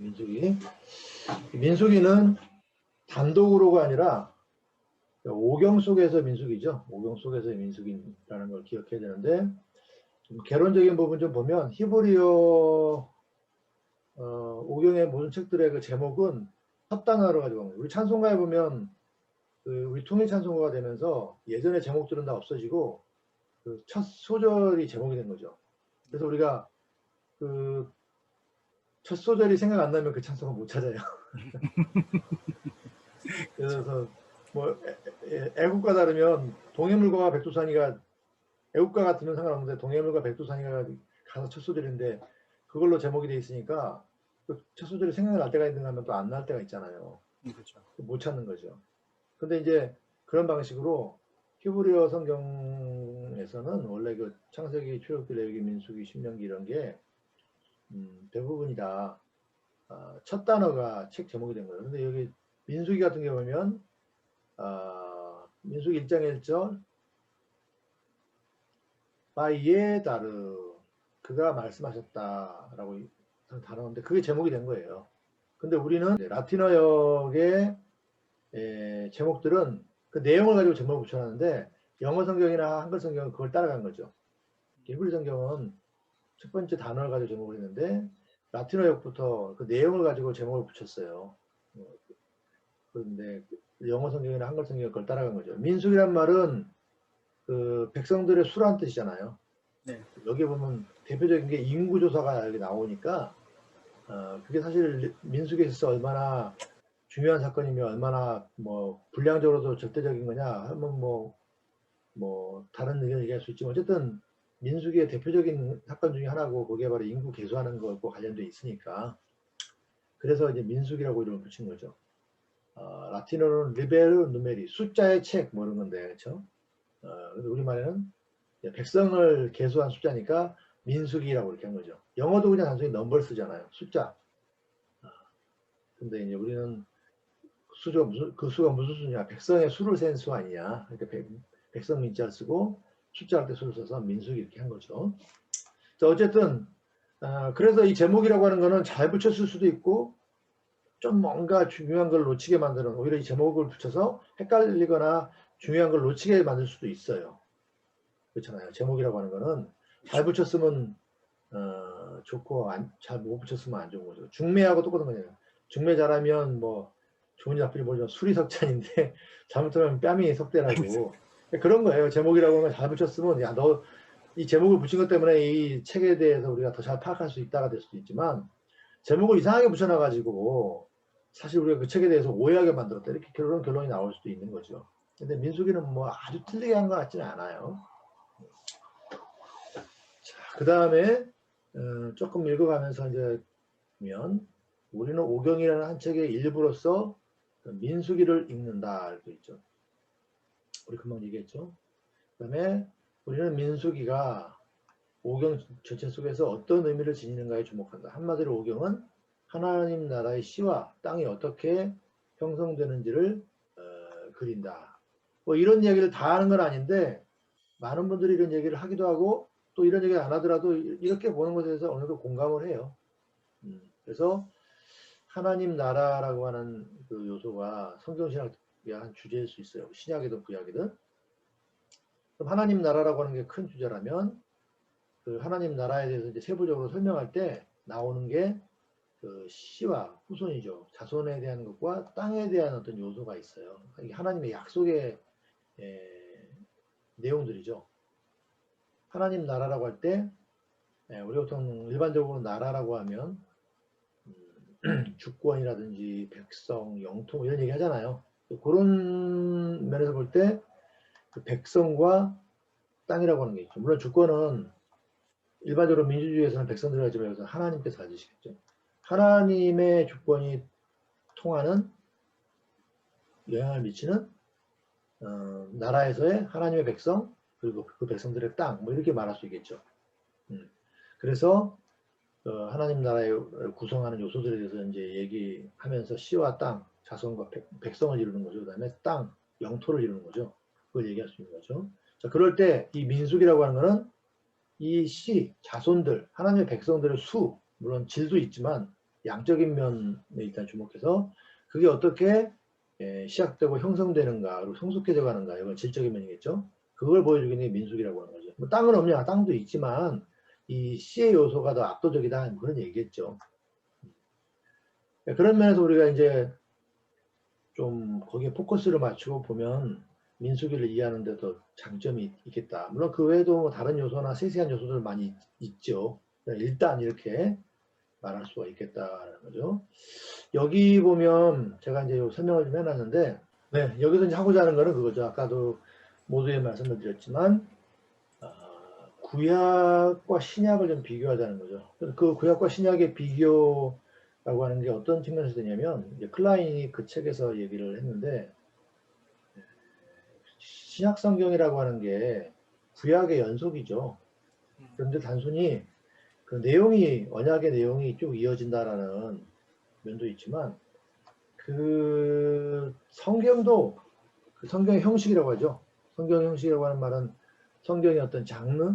민수기. 민수기는 단독으로가 아니라 오경 속에서 민수기죠. 오경 속에서의 민수기라는 걸 기억해야 되는데, 개론적인 부분 좀 보면 히브리어 오경의 모든 책들의 그 제목은 첫 단어로 가지고 옵니다. 우리 찬송가에 보면 우리 통일 찬송가가 되면서 예전의 제목들은 다 없어지고 그 첫 소절이 제목이 된 거죠. 그래서 우리가 그 첫 소절이 생각 안 나면 그 찬송가 못 찾아요. 그래서 뭐 애국가 다르면 동해물과 백두산이가 애국가 같으면 상관없는데 동해물과 백두산이가 가사 첫 소절인데 그걸로 제목이 돼 있으니까 그 첫 소절이 생각날 때가 있는가 하면 또 안 날 때가 있잖아요. 그렇죠. 못 찾는 거죠. 근데 이제 그런 방식으로 히브리어 성경에서는 원래 그 창세기, 출애굽기, 레위기, 민수기, 신명기 이런 게 대부분이 다 첫 단어가 책 제목이 된 거예요. 근데 여기 민수기 같은 경우 보면 민수기 1장 1절 바이에다르 그가 말씀하셨다라고 단어인데 그게 제목이 된 거예요. 근데 우리는 라틴어역의 제목들은 그 내용을 가지고 제목을 붙여놨는데 영어 성경이나 한글 성경은 그걸 따라간 거죠. 히브리 성경은 첫 번째 단어를 가지고 제목을 했는데 라틴어역부터 그 내용을 가지고 제목을 붙였어요. 그런데 영어 성경이나 한글 성경은 그걸 따라간 거죠. 민수기란 말은 그 백성들의 수란 뜻이잖아요. 네. 여기 보면 대표적인 게 인구조사가 여기 나오니까 그게 사실 민수기에 있어서 얼마나 중요한 사건이며 얼마나 뭐 분량적으로도 절대적인 거냐 하면 뭐 다른 의견을 얘기할 수 있지만 어쨌든 민수기의 대표적인 사건 중에 하나고 그게 바로 인구 계수하는 것과 관련돼 있으니까 그래서 이제 민수기라고 이름을 붙인 거죠. 라틴어로는 리베르 누메리 숫자의 책 뭐 이런 건데 그렇죠? 우리말에는 백성을 계수한 숫자니까 민수기라고 이렇게 한 거죠. 영어도 그냥 단순히 넘버를 쓰잖아요. 숫자. 근데 이제 우리는 그 수가 무슨 수냐? 백성의 수를 센 수 아니냐? 그러니까 백성 민자를 쓰고 숫자할 때 수를 써서 민수기 이렇게 한 거죠. 자, 어쨌든 그래서 이 제목이라고 하는 거는 잘 붙였을 수도 있고 좀 뭔가 중요한 걸 놓치게 만드는 오히려 이 제목을 붙여서 헷갈리거나 중요한 걸 놓치게 만들 수도 있어요. 그렇잖아요. 제목이라고 하는 거는 잘 붙였으면 좋고 잘 못 붙였으면 안 좋은 거죠. 중매하고 똑같은 거잖아요. 중매 잘하면 뭐 좋은지 나쁜지 모르지만 술이 석잔인데 잘못하면 뺨이 석대라고 그런 거예요. 제목이라고 하면 잘 붙였으면 야 너 이 제목을 붙인 것 때문에 이 책에 대해서 우리가 더 잘 파악할 수 있다가 될 수도 있지만 제목을 이상하게 붙여놔가지고 사실 우리가 그 책에 대해서 오해하게 만들었다 이렇게 결론이 나올 수도 있는 거죠. 근데 민수기는 뭐 아주 틀리게 한 것 같지는 않아요. 자, 그 다음에 조금 읽어가면서 이제 보면 우리는 오경이라는 한 책의 일부로서 민수기를 읽는다 이렇게 있죠. 우리 금방 얘기했죠. 그 다음에 우리는 민수기가 오경 전체 속에서 어떤 의미를 지니는가에 주목한다. 한마디로 오경은 하나님 나라의 시와 땅이 어떻게 형성되는지를 그린다. 뭐 이런 얘기를 다 하는 건 아닌데 많은 분들이 이런 얘기를 하기도 하고 또 이런 얘기를 안 하더라도 이렇게 보는 것에 대해서 어느 정도 공감을 해요. 그래서 하나님 나라라고 하는 그 요소가 성경신학의 한 주제일 수 있어요. 신약이든 구약이든. 그럼 하나님 나라라고 하는 게 큰 주제라면 그 하나님 나라에 대해서 이제 세부적으로 설명할 때 나오는 게 그 씨와 후손이죠. 자손에 대한 것과 땅에 대한 어떤 요소가 있어요. 이게 하나님의 약속의 내용들이죠. 하나님 나라라고 할 때 우리 보통 일반적으로 나라라고 하면 주권이라든지 백성, 영토 이런 얘기 하잖아요. 그런 면에서 볼 때 그 백성과 땅이라고 하는 게 있죠. 물론 주권은 일반적으로 민주주의에서는 백성들이 하지만 여기서 하나님께서 가지시겠죠. 하나님의 주권이 통하는 영향을 미치는 나라에서의 하나님의 백성 그리고 그 백성들의 땅 뭐 이렇게 말할 수 있겠죠. 그래서 하나님 나라를 구성하는 요소들에 대해서 이제 얘기하면서 씨와 땅, 자손과 백성을 이루는 거죠. 그 다음에 땅, 영토를 이루는 거죠. 그걸 얘기할 수 있는 거죠. 자, 그럴 때 이 민수기라고 하는 거는 이 씨, 자손들, 하나님의 백성들의 수, 물론 질도 있지만 양적인 면에 일단 주목해서 그게 어떻게 시작되고 형성되는가, 그리고 성숙해져 가는가, 이건 질적인 면이겠죠. 그걸 보여주는 게 민숙이라고 하는 거죠. 뭐 땅은 없냐? 땅도 있지만 이 씨의 요소가 더 압도적이다, 그런 얘기겠죠. 그런 면에서 우리가 이제 좀 거기에 포커스를 맞추고 보면 민수기를 이해하는 데도 장점이 있겠다. 물론 그 외에도 다른 요소나 세세한 요소들 많이 있죠. 일단 이렇게 말할 수가 있겠다라는 거죠. 여기 보면 제가 이제 설명을 좀 해놨는데, 네, 여기서 이제 하고자 하는 거는 그거죠. 아까도 모두에 말씀을 드렸지만, 구약과 신약을 좀 비교하자는 거죠. 그래서 그 구약과 신약의 비교라고 하는 게 어떤 측면에서 되냐면, 이제 클라인이 그 책에서 얘기를 했는데, 신약 성경이라고 하는 게 구약의 연속이죠. 그런데 단순히 그 내용이, 언약의 내용이 쭉 이어진다라는 면도 있지만, 그 성경도 그 성경의 형식이라고 하죠. 성경 형식이라고 하는 말은 성경의 어떤 장르,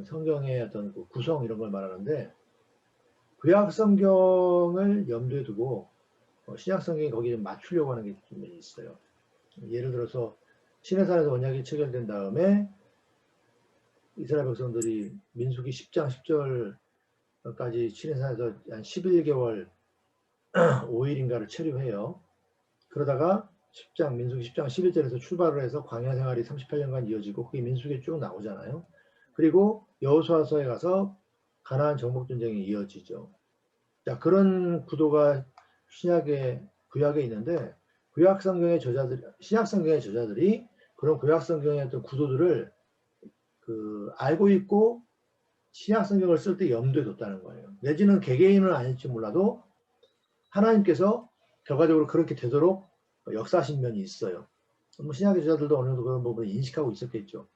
성경의 어떤 그 구성, 이런 걸 말하는데, 구약 성경을 염두에 두고 신약 성경이 거기에 맞추려고 하는 게 좀 있어요. 예를 들어서 시내산에서 언약이 체결된 다음에 이스라엘 백성들이 민수기 10장 10절까지 시내산에서 한 11개월 5일인가를 체류해요. 그러다가 민수기 10장 11절에서 출발을 해서 광야 생활이 38년간 이어지고 그게 민수기에 쭉 나오잖아요. 그리고 여호수아서에 가서 가나안 정복 전쟁이 이어지죠. 자, 그런 구도가 구약에 있는데, 신약 성경의 저자들이 그런 구약 성경의 어떤 구도들을 알고 있고 신약 성경을 쓸 때 염두에 뒀다는 거예요. 내지는 개개인은 아닐지 몰라도 하나님께서 결과적으로 그렇게 되도록 역사하신 면이 있어요. 신약의 저자들도 어느 정도 그런 부분을 인식하고 있었겠죠.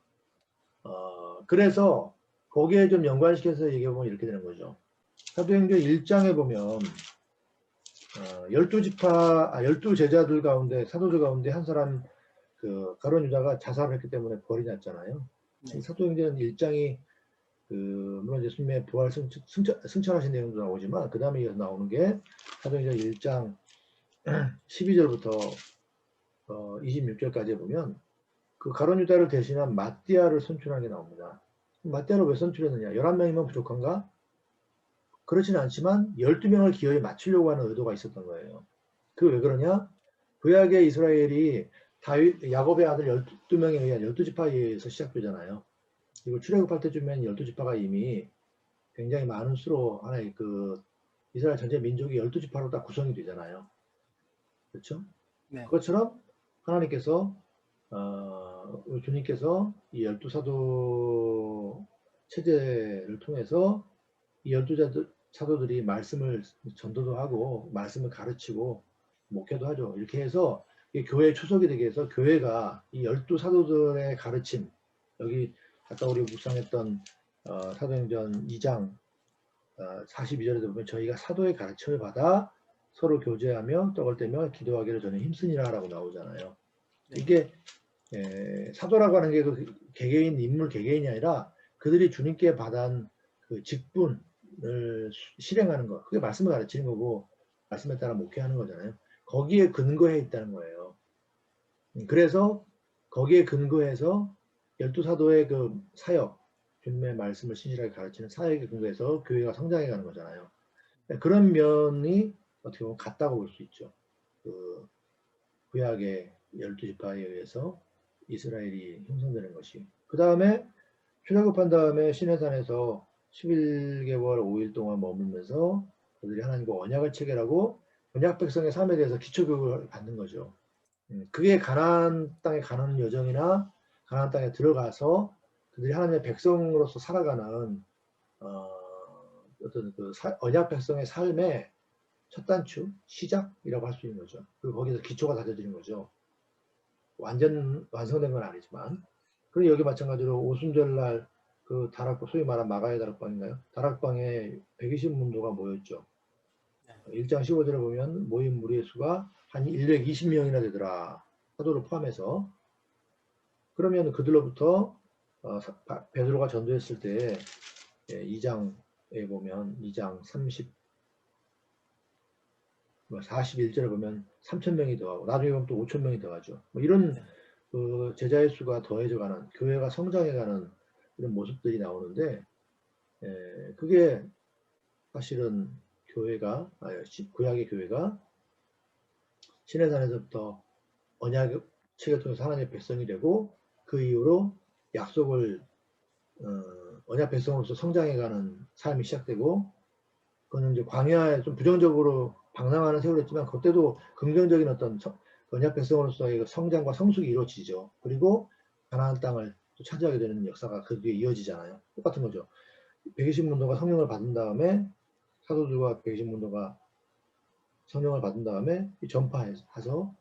그래서 거기에 좀 연관시켜서 얘기해보면 이렇게 되는 거죠. 사도행전 1장에 보면 12 제자들 가운데, 사도들 가운데 한 사람, 가룟 유다가 자살을 했기 때문에 벌이 났잖아요. 네. 사도행전 1장이 물론 예수님의 부활 승천하신 내용도 나오지만, 그 다음에 이어서 나오는 게 사도행전 1장 12절부터 26절까지 보면 그 가룟 유다를 대신한 마띠아를 선출하게 나옵니다. 마띠아를 왜 선출했느냐? 11명이면 부족한가? 그렇지는 않지만 12명을 기어이 맞추려고 하는 의도가 있었던 거예요. 그게 왜 그러냐? 구약의 이스라엘이 야곱의 아들 12명에 의한 12지파에 의해서 시작되잖아요. 그리고 출애굽할 때쯤엔 12지파가 이미 굉장히 많은 수로 하나의 이스라엘 전체 민족이 12지파로 딱 구성이 되잖아요. 그렇죠? 네. 그것처럼 하나님께서 주님께서 이 12사도 체제를 통해서 이 12사도들이 말씀을 전도도 하고 말씀을 가르치고 목회도 하죠. 이렇게 해서 교회의 초석이 되게 해서 교회가 이 12사도들의 가르침, 여기 아까 우리 묵상했던 사도행전 2장 42절에 보면 저희가 사도의 가르침을 받아 서로 교제하며 떡을 떼며 기도하기를 저는 힘쓰니라 라고 나오잖아요. 네. 이게 사도라고 하는 게 개개인 인물 개개인이 아니라 그들이 주님께 받은 그 직분을 실행하는 것, 그게 말씀을 가르치는 거고 말씀에 따라 목회하는 거잖아요. 거기에 근거해 있다는 거예요. 그래서 거기에 근거해서 12사도의 그 사역, 주님의 말씀을 신실하게 가르치는 사역에 근거해서 교회가 성장해 가는 거잖아요. 그런 면이 어떻게 보면 같다고 볼 수 있죠. 구약의 12지파에 의해서 이스라엘이 형성되는 것이. 그 다음에 출애굽한 다음에 시내산에서 11개월 5일 동안 머물면서 그들이 하나님과 언약을 체결하고 언약 백성의 삶에 대해서 기초교육을 받는 거죠. 그게 가나안 땅에 가는 여정이나 가나안 땅에 들어가서 그들이 하나님의 백성으로서 살아가는 어떤 언약 백성의 삶의 첫 단추, 시작이라고 할 수 있는 거죠. 그리고 거기서 기초가 다져지는 거죠. 완전 완성된 건 아니지만. 그리고 여기 마찬가지로 오순절날 다락방, 소위 말하는 마가의 다락방인가요? 다락방에 120문도가 모였죠. 1장 15절에 보면 모인 무리의 수가 한 120명이나 되더라. 사도를 포함해서. 그러면 그들로부터 베드로가 전도했을 때 2장에 보면 2장 41절에 보면 3,000명이 더하고 나중에 보면 또 5,000명이 더하죠. 뭐 이런 그 제자의 수가 더해져가는, 교회가 성장해가는 이런 모습들이 나오는데, 그게 사실은 교회가, 구약의 교회가 시내산에서부터 언약 체계 통해서 하나님의 백성이 되고, 그 이후로 약속을 언약 백성으로서 성장해가는 삶이 시작되고, 그거는 이제 광야에 좀 부정적으로 방랑하는 세월이었지만 그때도 긍정적인 어떤 언약 백성으로서의 성장과 성숙이 이루어지죠. 그리고 가나안 땅을 또 차지하게 되는 역사가 그 뒤에 이어지잖아요. 똑같은 거죠. 120문도가 성령을 받은 다음에, 사도들과 120문도가 성령을 받은 다음에 전파해서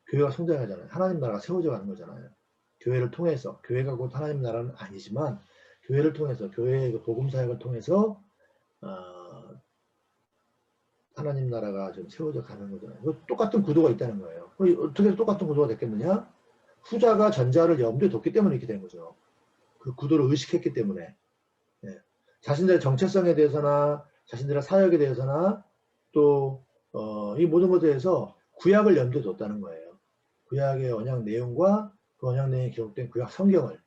교회가 성장하잖아요. 하나님 나라가 세워져 가는 거잖아요. 교회를 통해서, 교회가 곧 하나님 나라는 아니지만 교회를 통해서, 교회의 복음 사역을 통해서 하나님 나라가 좀 세워져 가는 거잖아요. 똑같은 구도가 있다는 거예요. 어떻게 똑같은 구도가 됐겠느냐? 후자가 전자를 염두에 뒀기 때문에 이렇게 된 거죠. 그 구도를 의식했기 때문에. 자신들의 정체성에 대해서나 자신들의 사역에 대해서나 또 이 모든 것에 대해서 구약을 염두에 뒀다는 거예요. 구약의 언약 내용과 그 언약 내용에 기록된 구약 성경을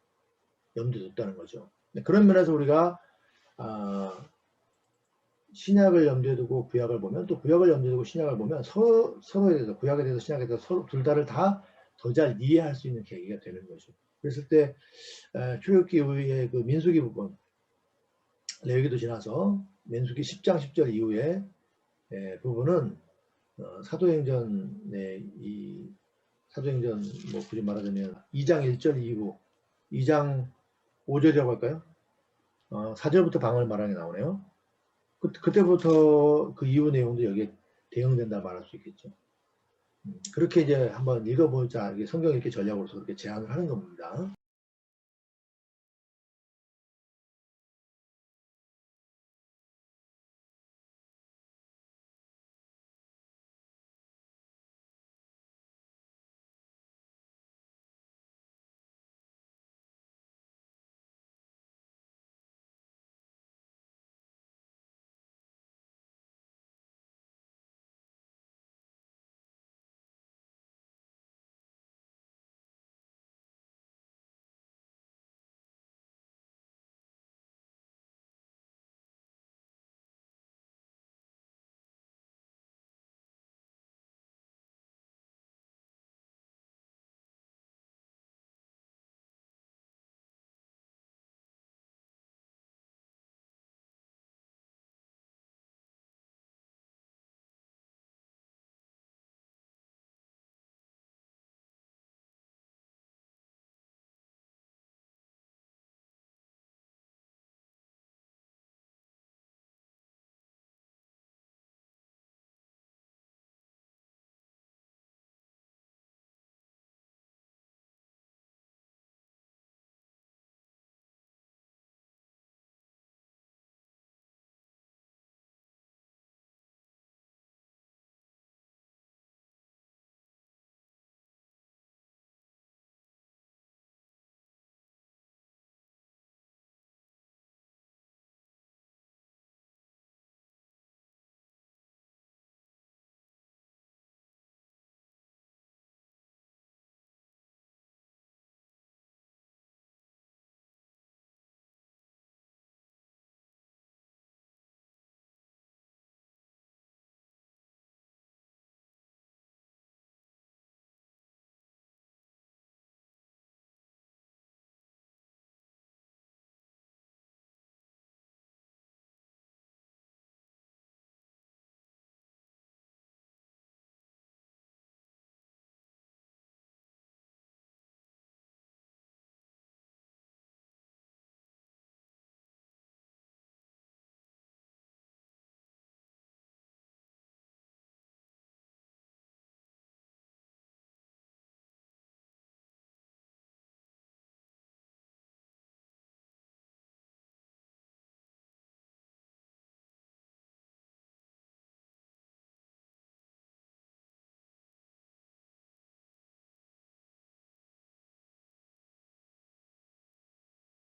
염두에 뒀다는 거죠. 그런 면에서 우리가 신약을 염두에 두고 구약을 보면, 또 구약을 염두에 두고 신약을 보면 서로에 대해서, 구약에 대해서 신약에 대해서 서로 둘 다를 다 더 잘 이해할 수 있는 계기가 되는 거죠. 그랬을 때 출애굽기 이후에 그 민수기 부분, 레위기도 지나서 민수기 10장 10절 이후에 부분은 사도행전의 사도행전 뭐 굳이 말하자면 2장 1절 이후 2장 5절이라고 할까요? 4절부터 방언을 말하는 게 나오네요. 그때부터 그 이후 내용도 여기에 대응된다 말할 수 있겠죠. 그렇게 이제 한번 읽어보자. 성경이 이렇게 전략으로서 그렇게 제안을 하는 겁니다.